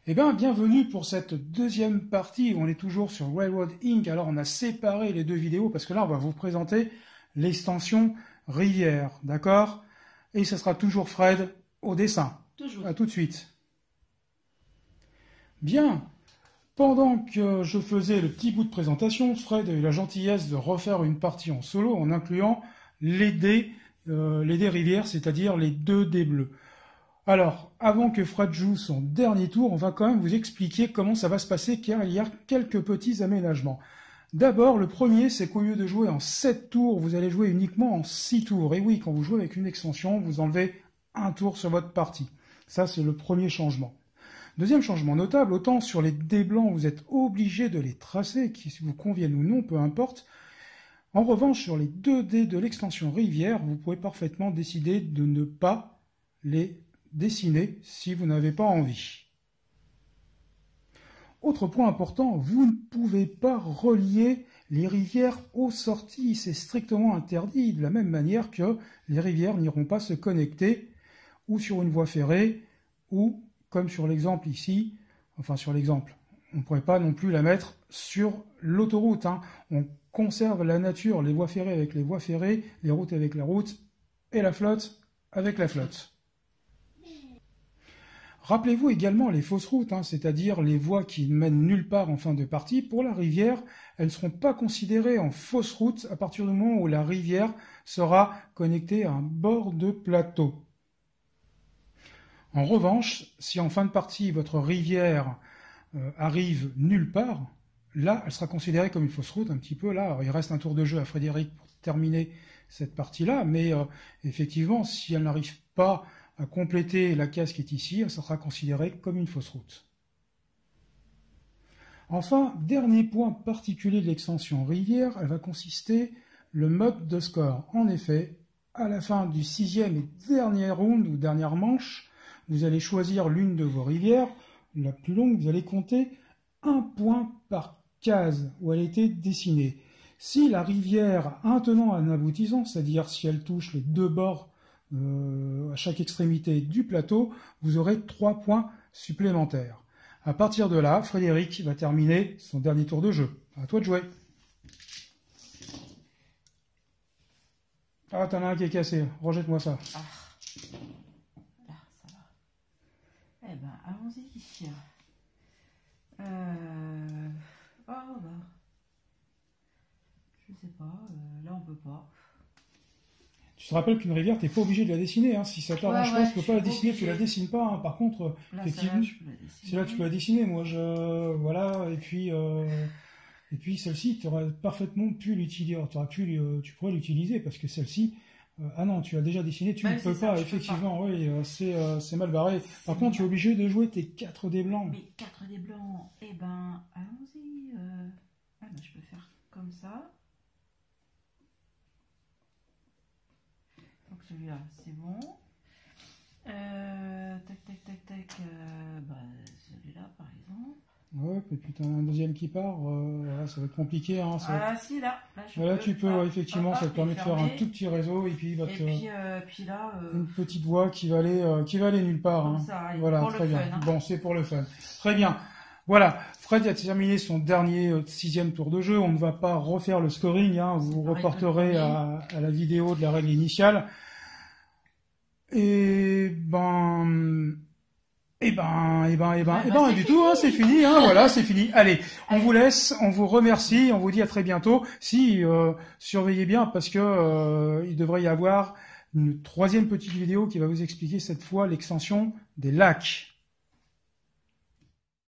Eh bien, bienvenue pour cette deuxième partie où on est toujours sur Railroad Inc. Alors, on a séparé les deux vidéos parce que là, on va vous présenter l'extension Rivière, d'accord? Et ce sera toujours Fred au dessin. Toujours. À tout de suite. Bien. Pendant que je faisais le petit bout de présentation, Fred a eu la gentillesse de refaire une partie en solo en incluant les dés rivières, c'est-à-dire les 2 dés bleus. Alors, avant que Fred joue son dernier tour, on va quand même vous expliquer comment ça va se passer, car il y a quelques petits aménagements. D'abord, le premier, c'est qu'au lieu de jouer en 7 tours, vous allez jouer uniquement en 6 tours. Et oui, quand vous jouez avec une extension, vous enlevez un tour sur votre partie. Ça, c'est le premier changement. Deuxième changement notable, autant sur les dés blancs, vous êtes obligé de les tracer, qu'ils vous conviennent ou non, peu importe. En revanche, sur les 2 dés de l'extension Rivière, vous pouvez parfaitement décider de ne pas les dessiner si vous n'avez pas envie. Autre point important, vous ne pouvez pas relier les rivières aux sorties, c'est strictement interdit, de la même manière que les rivières n'iront pas se connecter ou sur une voie ferrée ou, comme sur l'exemple ici, enfin sur l'exemple, on ne pourrait pas non plus la mettre sur l'autoroute. On conserve la nature, les voies ferrées avec les voies ferrées, les routes avec les routes et la flotte avec la flotte. Rappelez-vous également les fausses routes, c'est-à-dire les voies qui ne mènent nulle part en fin de partie. Pour la rivière, elles ne seront pas considérées en fausses routes à partir du moment où la rivière sera connectée à un bord de plateau. En revanche, si en fin de partie votre rivière arrive nulle part, là, elle sera considérée comme une fausse route un petit peu. Là, alors, il reste un tour de jeu à Frédéric pour terminer cette partie-là, mais effectivement, si elle n'arrive pas à compléter la case qui est ici, elle sera considérée comme une fausse route. Enfin, dernier point particulier de l'extension Rivière, elle va consister le mode de score. En effet, à la fin du 6e et dernier round ou dernière manche, vous allez choisir l'une de vos rivières, la plus longue, vous allez compter 1 point par case où elle a été dessinée. Si la rivière a un tenant, un aboutissant, c'est-à-dire si elle touche les 2 bords à chaque extrémité du plateau, vous aurez 3 points supplémentaires. À partir de là, Frédéric va terminer son dernier tour de jeu. À toi de jouer. Ah, t'en as un qui est cassé. Rejette-moi ça. Ah. Là, ça va. Eh ben, allons-y. Oh, bah. Je sais pas. Là, on peut pas. Tu te rappelles qu'une rivière, tu n'es pas obligé de la dessiner. Si ça t'arrange pas, tu peux pas la dessiner, obligée. tu la dessines pas. Par contre, Là, effectivement, c'est là, tu peux la dessiner. Moi, voilà. Et puis celle-ci, tu aurais parfaitement pu l'utiliser. Tu pourrais l'utiliser parce que celle-ci, ah non, tu as déjà dessiné, tu ne peux pas. Effectivement, oui, c'est mal barré. Par contre, tu es obligé de jouer tes 4 dés blancs. Mais 4 dés blancs, eh ben, allons-y. Ah, ben, je peux faire comme ça. Donc celui-là, c'est bon. Tac. Bah, celui-là, par exemple. Ouais, et puis tu as un deuxième qui part. Voilà, ça va être compliqué. Si, là tu peux, effectivement, ça te permet de faire un tout petit réseau. Et puis, puis là... une petite voie qui va aller nulle part. Ça, voilà, très bien. Bon, c'est pour le fun. Très bien. Voilà, Fred a terminé son dernier 6e tour de jeu. On ne va pas refaire le scoring. Vous reporterez à la vidéo de la règle initiale. Et du tout, c'est fini, voilà, c'est fini. Allez, on vous laisse, on vous remercie, on vous dit à très bientôt. Surveillez bien parce que il devrait y avoir une 3e petite vidéo qui va vous expliquer cette fois l'extension des lacs.